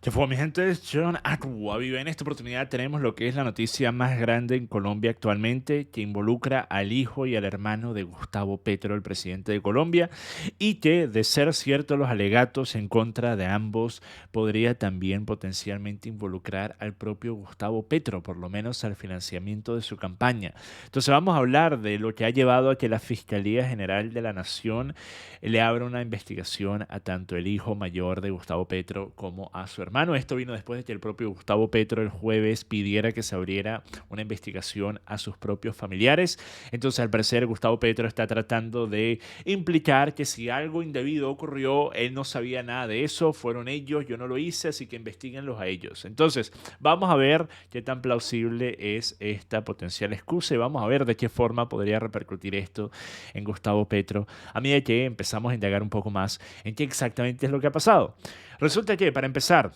¿Qué fue, mi gente? Es John Aqua. Vive. En esta oportunidad tenemos lo que es la noticia más grande en Colombia actualmente, que involucra al hijo y al hermano de Gustavo Petro, el presidente de Colombia, y que, de ser ciertos los alegatos en contra de ambos, podría también potencialmente involucrar al propio Gustavo Petro, por lo menos al financiamiento de su campaña. Entonces vamos a hablar de lo que ha llevado a que la Fiscalía General de la Nación le abra una investigación a tanto el hijo mayor de Gustavo Petro como a su hermano. Esto vino después de que el propio Gustavo Petro el jueves pidiera que se abriera una investigación a sus propios familiares. Entonces, al parecer, Gustavo Petro está tratando de implicar que si algo indebido ocurrió, él no sabía nada de eso, fueron ellos, yo no lo hice, así que investiguenlos a ellos. Entonces, vamos a ver qué tan plausible es esta potencial excusa y vamos a ver de qué forma podría repercutir esto en Gustavo Petro a medida que empezamos a indagar un poco más en qué exactamente es lo que ha pasado. Resulta que, para empezar,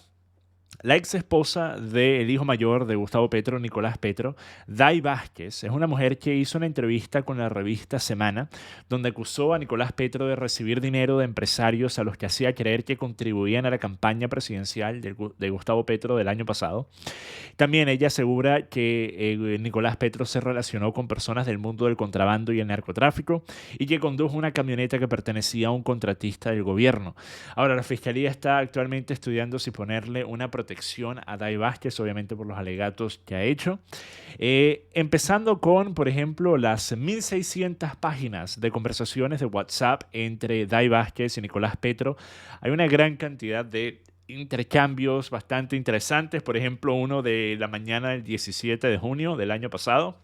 la ex esposa del hijo mayor de Gustavo Petro, Nicolás Petro, Dai Vázquez, es una mujer que hizo una entrevista con la revista Semana, donde acusó a Nicolás Petro de recibir dinero de empresarios a los que hacía creer que contribuían a la campaña presidencial de Gustavo Petro del año pasado. También ella asegura que Nicolás Petro se relacionó con personas del mundo del contrabando y el narcotráfico y que condujo una camioneta que pertenecía a un contratista del gobierno. Ahora, la fiscalía está actualmente estudiando si ponerle una protección a Dai Vázquez, obviamente por los alegatos que ha hecho. Empezando con, por ejemplo, las 1.600 páginas de conversaciones de WhatsApp entre Dai Vázquez y Nicolás Petro. Hay una gran cantidad de intercambios bastante interesantes. Por ejemplo, uno de la mañana del 17 de junio del año pasado.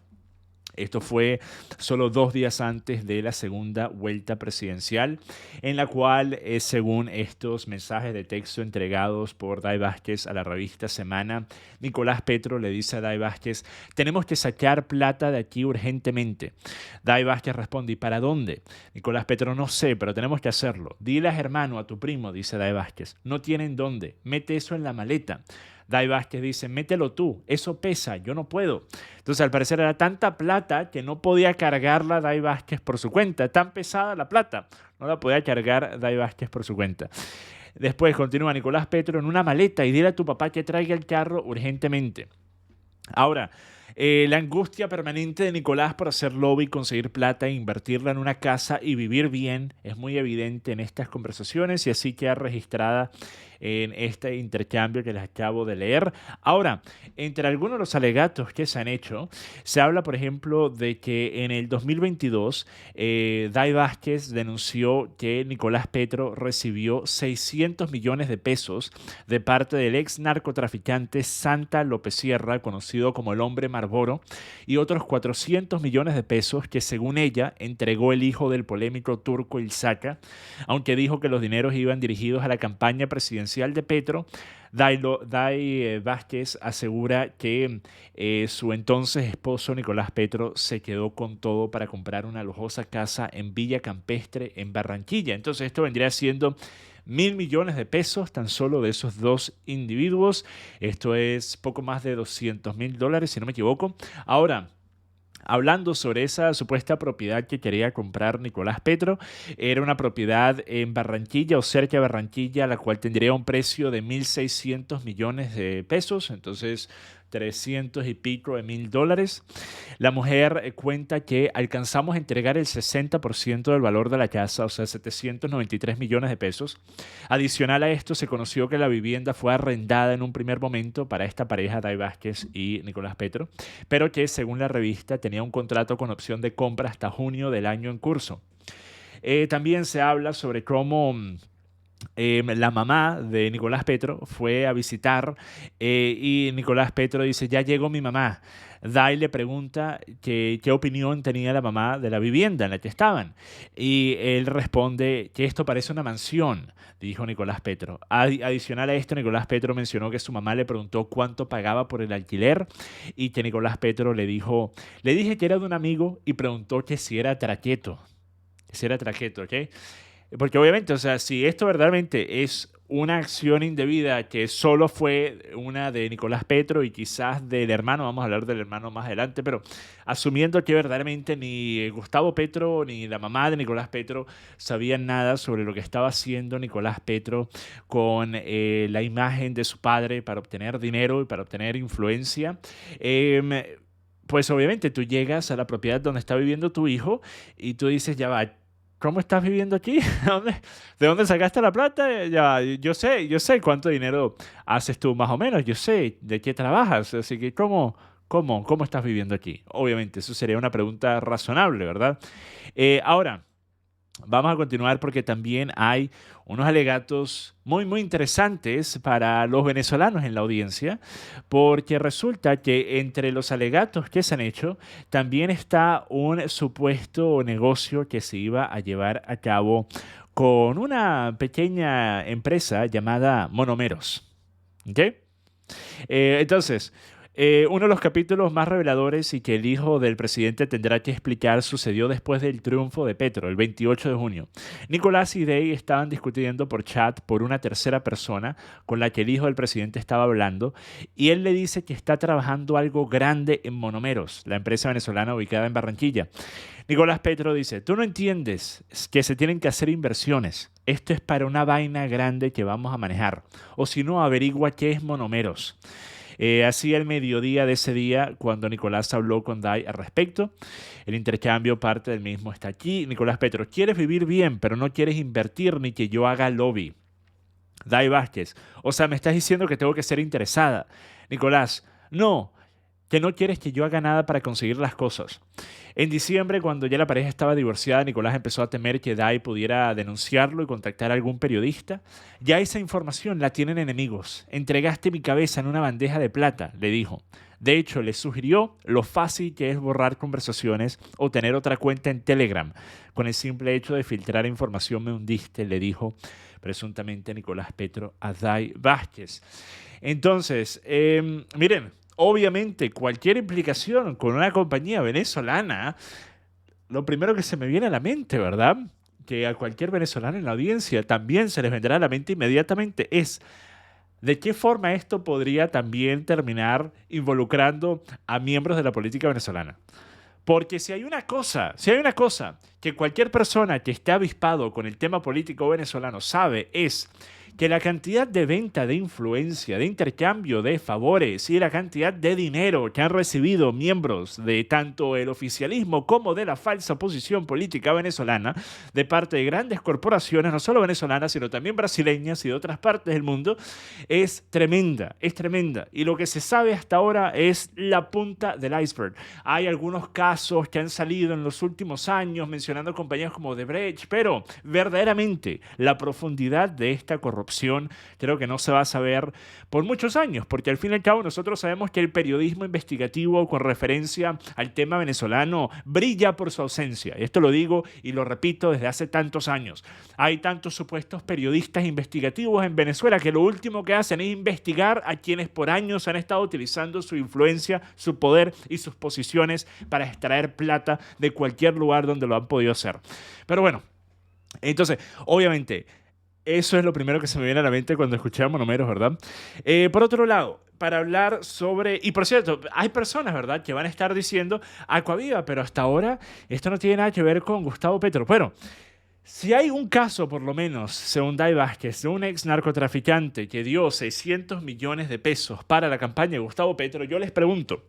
Esto fue solo 2 días antes de la segunda vuelta presidencial, en la cual, según estos mensajes de texto entregados por Dai Vázquez a la revista Semana, Nicolás Petro le dice a Dai Vázquez: tenemos que sacar plata de aquí urgentemente. Dai Vázquez responde: ¿y para dónde? Nicolás Petro: no sé, pero tenemos que hacerlo. Dile a hermano, a tu primo, dice Dai Vázquez. No tienen dónde. Mete eso en la maleta. Dai Vázquez dice: mételo tú, eso pesa, yo no puedo. Entonces, al parecer era tanta plata que no podía cargarla Dai Vázquez por su cuenta. Tan pesada la plata, no la podía cargar Dai Vázquez por su cuenta. Después continúa Nicolás Petro: en una maleta, y dile a tu papá que traiga el carro urgentemente. Ahora, la angustia permanente de Nicolás por hacer lobby, conseguir plata e invertirla en una casa y vivir bien es muy evidente en estas conversaciones y así queda registrada en este intercambio que les acabo de leer. Ahora, entre algunos de los alegatos que se han hecho, se habla, por ejemplo, de que en el 2022 Dai Vázquez denunció que Nicolás Petro recibió 600 millones de pesos de parte del ex narcotraficante Santa López Sierra, conocido como el Hombre Marlboro, y otros 400 millones de pesos que, según ella, entregó el hijo del polémico Turco Ilzaca, aunque dijo que los dineros iban dirigidos a la campaña presidencial de Petro. Dai Vázquez asegura que su entonces esposo Nicolás Petro se quedó con todo para comprar una lujosa casa en Villa Campestre, en Barranquilla. Entonces esto vendría siendo 1.000 millones de pesos tan solo de esos dos individuos. Esto es poco más de $200.000, si no me equivoco. Ahora, hablando sobre esa supuesta propiedad que quería comprar Nicolás Petro, era una propiedad en Barranquilla o cerca de Barranquilla, la cual tendría un precio de 1.600 millones de pesos, entonces 300 y pico de mil dólares. La mujer cuenta que alcanzamos a entregar el 60% del valor de la casa, o sea, 793 millones de pesos. Adicional a esto, se conoció que la vivienda fue arrendada en un primer momento para esta pareja, Dai Vázquez y Nicolás Petro, pero que, según la revista, tenía un contrato con opción de compra hasta junio del año en curso. También se habla sobre cómo la mamá de Nicolás Petro fue a visitar y Nicolás Petro dice: ya llegó mi mamá. Dai le pregunta qué opinión tenía la mamá de la vivienda en la que estaban. Y él responde que esto parece una mansión, dijo Nicolás Petro. Adicional a esto, Nicolás Petro mencionó que su mamá le preguntó cuánto pagaba por el alquiler y que Nicolás Petro le dijo: le dije que era de un amigo y preguntó que si era traqueto. Si era traqueto, ¿ok? Porque obviamente, o sea, si esto verdaderamente es una acción indebida que solo fue una de Nicolás Petro y quizás del hermano, vamos a hablar del hermano más adelante, pero asumiendo que verdaderamente ni Gustavo Petro ni la mamá de Nicolás Petro sabían nada sobre lo que estaba haciendo Nicolás Petro con la imagen de su padre para obtener dinero y para obtener influencia. Em, pues obviamente tú llegas a la propiedad donde está viviendo tu hijo y tú dices, ya va, ¿cómo estás viviendo aquí? ¿De dónde sacaste la plata? Ya, yo sé cuánto dinero haces tú más o menos, yo sé de qué trabajas, así que ¿cómo estás viviendo aquí? Obviamente, eso sería una pregunta razonable, ¿verdad? Ahora, vamos a continuar porque también hay unos alegatos muy interesantes para los venezolanos en la audiencia, porque resulta que entre los alegatos que se han hecho también está un supuesto negocio que se iba a llevar a cabo con una pequeña empresa llamada Monomeros. ¿Ok? Entonces, uno de los capítulos más reveladores y que el hijo del presidente tendrá que explicar sucedió después del triunfo de Petro, el 28 de junio. Nicolás y Day estaban discutiendo por chat por una tercera persona con la que el hijo del presidente estaba hablando y él le dice que está trabajando algo grande en Monomeros, la empresa venezolana ubicada en Barranquilla. Nicolás Petro dice, tú no entiendes que se tienen que hacer inversiones. Esto es para una vaina grande que vamos a manejar. O si no, averigua qué es Monomeros. Así el mediodía de ese día, cuando Nicolás habló con Day al respecto, el intercambio, parte del mismo está aquí. Nicolás Petro, quieres vivir bien, pero no quieres invertir ni que yo haga lobby. Day Vázquez, o sea, me estás diciendo que tengo que ser interesada. Nicolás, no, que no quieres que yo haga nada para conseguir las cosas. En diciembre, cuando ya la pareja estaba divorciada, Nicolás empezó a temer que Day pudiera denunciarlo y contactar a algún periodista. Ya esa información la tienen enemigos. Entregaste mi cabeza en una bandeja de plata, le dijo. De hecho, le sugirió lo fácil que es borrar conversaciones o tener otra cuenta en Telegram. Con el simple hecho de filtrar información me hundiste, le dijo presuntamente Nicolás Petro a Day Vázquez. Entonces, miren, obviamente cualquier implicación con una compañía venezolana, lo primero que se me viene a la mente, ¿verdad? Que a cualquier venezolano en la audiencia también se les vendrá a la mente inmediatamente es de qué forma esto podría también terminar involucrando a miembros de la política venezolana. Porque si hay una cosa que cualquier persona que esté avispado con el tema político venezolano sabe es que la cantidad de venta de influencia, de intercambio de favores y la cantidad de dinero que han recibido miembros de tanto el oficialismo como de la falsa oposición política venezolana de parte de grandes corporaciones, no solo venezolanas, sino también brasileñas y de otras partes del mundo, es tremenda, es tremenda. Y lo que se sabe hasta ahora es la punta del iceberg. Hay algunos casos que han salido en los últimos años mencionando compañías como Odebrecht, pero verdaderamente la profundidad de esta corrupción creo que no se va a saber por muchos años, porque al fin y al cabo nosotros sabemos que el periodismo investigativo con referencia al tema venezolano brilla por su ausencia. Y esto lo digo y lo repito desde hace tantos años. Hay tantos supuestos periodistas investigativos en Venezuela que lo último que hacen es investigar a quienes por años han estado utilizando su influencia, su poder y sus posiciones para extraer plata de cualquier lugar donde lo han podido hacer. Pero bueno, entonces, obviamente, eso es lo primero que se me viene a la mente cuando escuché a Monomeros, ¿verdad? Por otro lado, para hablar sobre... Y por cierto, hay personas, ¿verdad?, que van a estar diciendo Aquaviva, pero hasta ahora esto no tiene nada que ver con Gustavo Petro. Bueno, si hay un caso, por lo menos, según Day Vázquez, de un ex narcotraficante que dio 600 millones de pesos para la campaña de Gustavo Petro, yo les pregunto,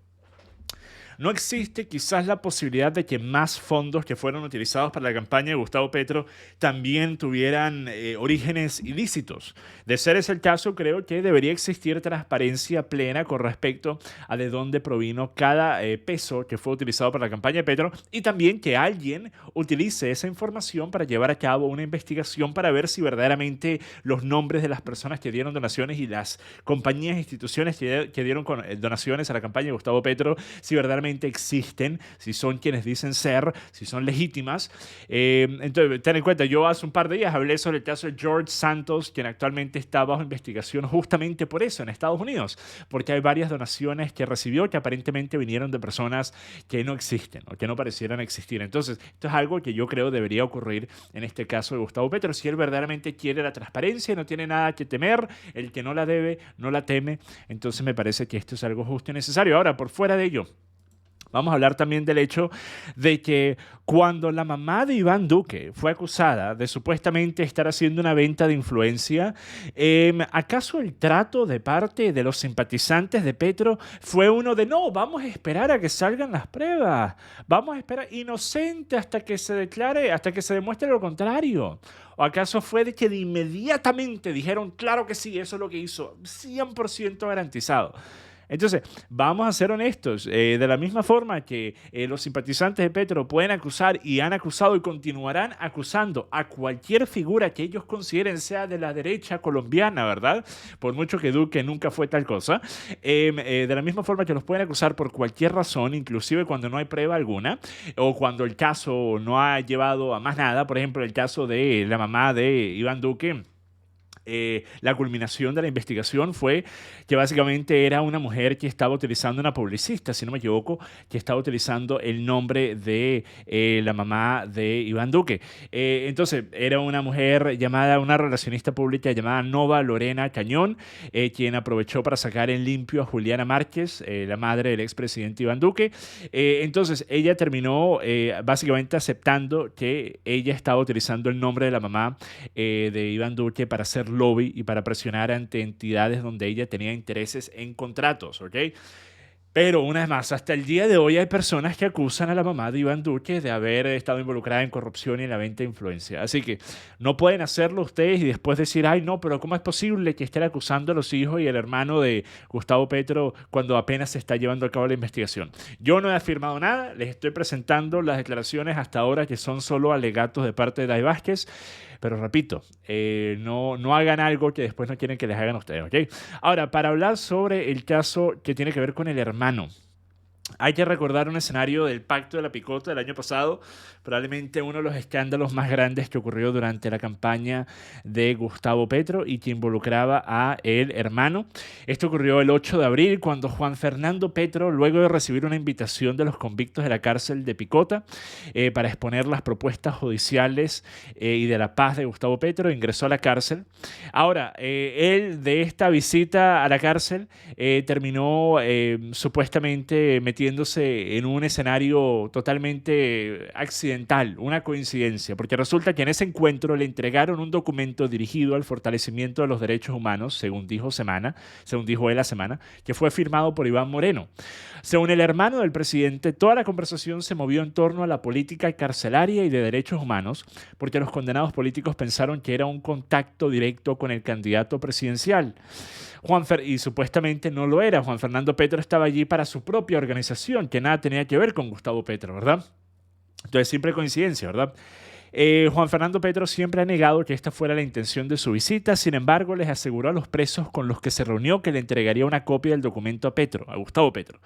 ¿no existe quizás la posibilidad de que más fondos que fueron utilizados para la campaña de Gustavo Petro también tuvieran orígenes ilícitos? De ser ese el caso, creo que debería existir transparencia plena con respecto a de dónde provino cada peso que fue utilizado para la campaña de Petro y también que alguien utilice esa información para llevar a cabo una investigación para ver si verdaderamente los nombres de las personas que dieron donaciones y las compañías e instituciones que dieron donaciones a la campaña de Gustavo Petro, si verdaderamente verdaderamente existen, si son quienes dicen ser, si son legítimas. Entonces, ten en cuenta, yo hace un par de días hablé sobre el caso de George Santos, quien actualmente está bajo investigación justamente por eso en Estados Unidos, porque hay varias donaciones que recibió que aparentemente vinieron de personas que no existen o que no parecieran existir. Entonces, esto es algo que yo creo debería ocurrir en este caso de Gustavo Petro. Si él verdaderamente quiere la transparencia y no tiene nada que temer, el que no la debe, no la teme, entonces me parece que esto es algo justo y necesario. Ahora, por fuera de ello, vamos a hablar también del hecho de que cuando la mamá de Iván Duque fue acusada de supuestamente estar haciendo una venta de influencia, ¿acaso el trato de parte de los simpatizantes de Petro fue uno de no, vamos a esperar a que salgan las pruebas, vamos a esperar inocente hasta que se declare, hasta que se demuestre lo contrario? ¿O acaso fue de que de inmediatamente dijeron, claro que sí, eso es lo que hizo, 100% garantizado? Entonces, vamos a ser honestos, de la misma forma que los simpatizantes de Petro pueden acusar y han acusado y continuarán acusando a cualquier figura que ellos consideren sea de la derecha colombiana, ¿verdad? Por mucho que Duque nunca fue tal cosa, de la misma forma que los pueden acusar por cualquier razón, inclusive cuando no hay prueba alguna, o cuando el caso no ha llevado a más nada, por ejemplo, el caso de la mamá de Iván Duque. La culminación de la investigación fue que básicamente era una mujer que estaba utilizando, una publicista, si no me equivoco, que estaba utilizando el nombre de la mamá de Iván Duque. Entonces, era una mujer llamada, una relacionista pública llamada Nova Lorena Cañón, quien aprovechó para sacar en limpio a Juliana Márquez, la madre del expresidente Iván Duque. Entonces, ella terminó básicamente aceptando que ella estaba utilizando el nombre de la mamá de Iván Duque para hacer lobby y para presionar ante entidades donde ella tenía intereses en contratos, ¿ok? Pero una vez más, hasta el día de hoy hay personas que acusan a la mamá de Iván Duque de haber estado involucrada en corrupción y en la venta de influencia. Así que no pueden hacerlo ustedes y después decir, ay no, pero ¿cómo es posible que estén acusando a los hijos y el hermano de Gustavo Petro cuando apenas se está llevando a cabo la investigación? Yo no he afirmado nada, les estoy presentando las declaraciones hasta ahora que son solo alegatos de parte de Day Vázquez. Pero repito, no hagan algo que después no quieren que les hagan a ustedes, ¿ok? Ahora, para hablar sobre el caso que tiene que ver con el hermano, hay que recordar un escenario del Pacto de la Picota del año pasado, probablemente uno de los escándalos más grandes que ocurrió durante la campaña de Gustavo Petro y que involucraba a el hermano. Esto ocurrió el 8 de abril cuando Juan Fernando Petro, luego de recibir una invitación de los convictos de la cárcel de Picota para exponer las propuestas judiciales y de la paz de Gustavo Petro, ingresó a la cárcel. Ahora, él de esta visita a la cárcel terminó supuestamente metiéndose en un escenario totalmente accidental, una coincidencia, porque resulta que en ese encuentro le entregaron un documento dirigido al fortalecimiento de los derechos humanos, según dijo él la semana, que fue firmado por Iván Moreno. Según el hermano del presidente, toda la conversación se movió en torno a la política carcelaria y de derechos humanos, porque los condenados políticos pensaron que era un contacto directo con el candidato presidencial. Y supuestamente no lo era. Juan Fernando Petro estaba allí para su propia organización, que nada tenía que ver con Gustavo Petro, ¿verdad? Entonces, siempre coincidencia, ¿verdad? Juan Fernando Petro siempre ha negado que esta fuera la intención de su visita, sin embargo les aseguró a los presos con los que se reunió que le entregaría una copia del documento a Gustavo Petro.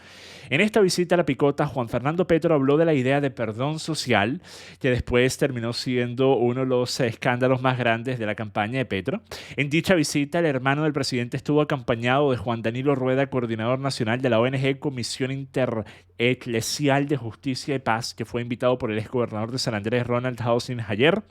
En esta visita a la Picota, Juan Fernando Petro habló de la idea de perdón social, que después terminó siendo uno de los escándalos más grandes de la campaña de Petro. En dicha visita, el hermano del presidente estuvo acompañado de Juan Danilo Rueda, coordinador nacional de la ONG Comisión Intereclesial de Justicia y Paz, que fue invitado por el exgobernador de San Andrés, Ronald Housing Ayer,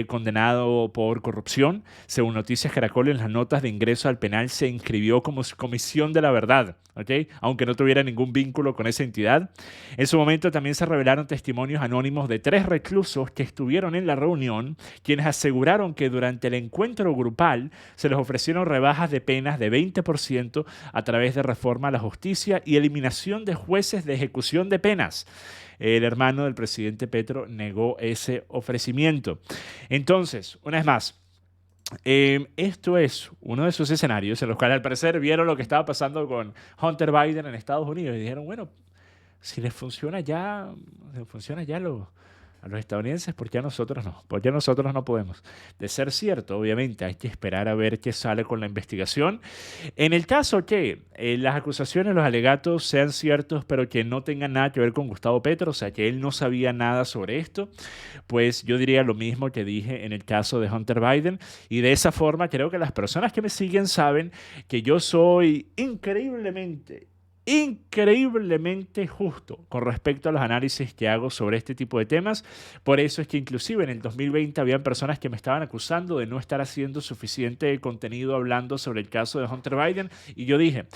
condenado por corrupción. Según Noticias Caracol, en las notas de ingreso al penal se inscribió como Comisión de la Verdad, ¿okay? Aunque no tuviera ningún vínculo con esa entidad. En su momento también se revelaron testimonios anónimos de 3 reclusos que estuvieron en la reunión, quienes aseguraron que durante el encuentro grupal se les ofrecieron rebajas de penas de 20% a través de reforma a la justicia y eliminación de jueces de ejecución de penas. El hermano del presidente Petro negó ese ofrecimiento. Entonces, una vez más, esto es uno de esos escenarios en los cuales al parecer vieron lo que estaba pasando con Hunter Biden en Estados Unidos y dijeron, bueno, si les funciona ya a los estadounidenses, ¿por qué a nosotros no? ¿Por qué nosotros no podemos? De ser cierto, obviamente, hay que esperar a ver qué sale con la investigación. En el caso que las acusaciones, los alegatos sean ciertos, pero que no tengan nada que ver con Gustavo Petro, o sea, que él no sabía nada sobre esto, pues yo diría lo mismo que dije en el caso de Hunter Biden. Y de esa forma creo que las personas que me siguen saben que yo soy increíblemente justo con respecto a los análisis que hago sobre este tipo de temas. Por eso es que inclusive en el 2020 habían personas que me estaban acusando de no estar haciendo suficiente contenido hablando sobre el caso de Hunter Biden, y yo dije,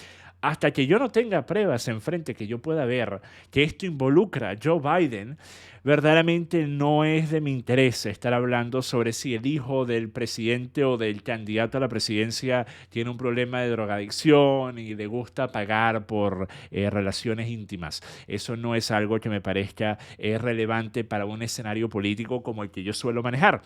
hasta que yo no tenga pruebas enfrente que yo pueda ver que esto involucra a Joe Biden, verdaderamente no es de mi interés estar hablando sobre si el hijo del presidente o del candidato a la presidencia tiene un problema de drogadicción y le gusta pagar por relaciones íntimas. Eso no es algo que me parezca relevante para un escenario político como el que yo suelo manejar.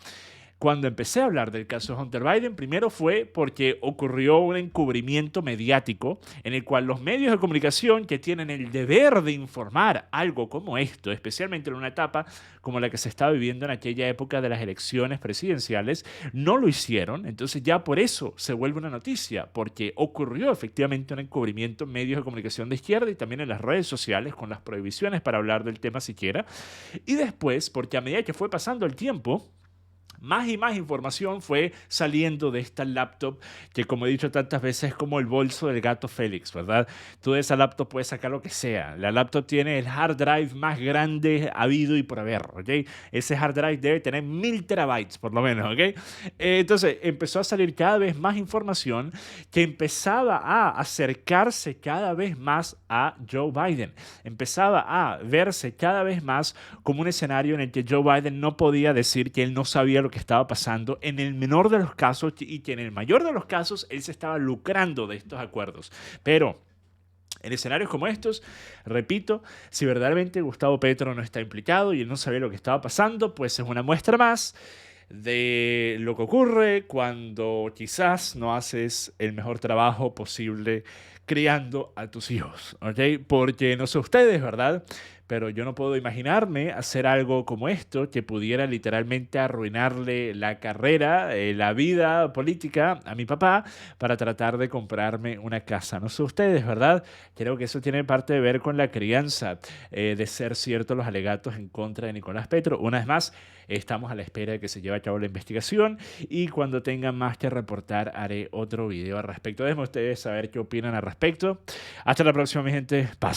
Cuando empecé a hablar del caso de Hunter Biden, primero fue porque ocurrió un encubrimiento mediático en el cual los medios de comunicación que tienen el deber de informar algo como esto, especialmente en una etapa como la que se estaba viviendo en aquella época de las elecciones presidenciales, no lo hicieron. Entonces ya por eso se vuelve una noticia, porque ocurrió efectivamente un encubrimiento en medios de comunicación de izquierda y también en las redes sociales con las prohibiciones para hablar del tema siquiera. Y después, porque a medida que fue pasando el tiempo, más y más información fue saliendo de esta laptop que, como he dicho tantas veces, es como el bolso del gato Félix, ¿verdad? Tú de esa laptop puedes sacar lo que sea. La laptop tiene el hard drive más grande habido y por haber, ¿ok? Ese hard drive debe tener 1000 terabytes por lo menos, ¿ok? Entonces empezó a salir cada vez más información que empezaba a acercarse cada vez más a Joe Biden. Empezaba a verse cada vez más como un escenario en el que Joe Biden no podía decir que él no sabía lo que estaba pasando en el menor de los casos y que en el mayor de los casos él se estaba lucrando de estos acuerdos. Pero en escenarios como estos, repito, si verdaderamente Gustavo Petro no está implicado y él no sabía lo que estaba pasando, pues es una muestra más de lo que ocurre cuando quizás no haces el mejor trabajo posible criando a tus hijos, ¿ok? Porque no sé ustedes, ¿verdad? Pero yo no puedo imaginarme hacer algo como esto que pudiera literalmente arruinarle la carrera, la vida política a mi papá para tratar de comprarme una casa. No sé ustedes, ¿verdad? Creo que eso tiene parte de ver con la crianza, de ser ciertos los alegatos en contra de Nicolás Petro. Una vez más, estamos a la espera de que se lleve a cabo la investigación y cuando tengan más que reportar haré otro video al respecto. Déjenme ustedes saber qué opinan al respecto. Hasta la próxima, mi gente. Paz.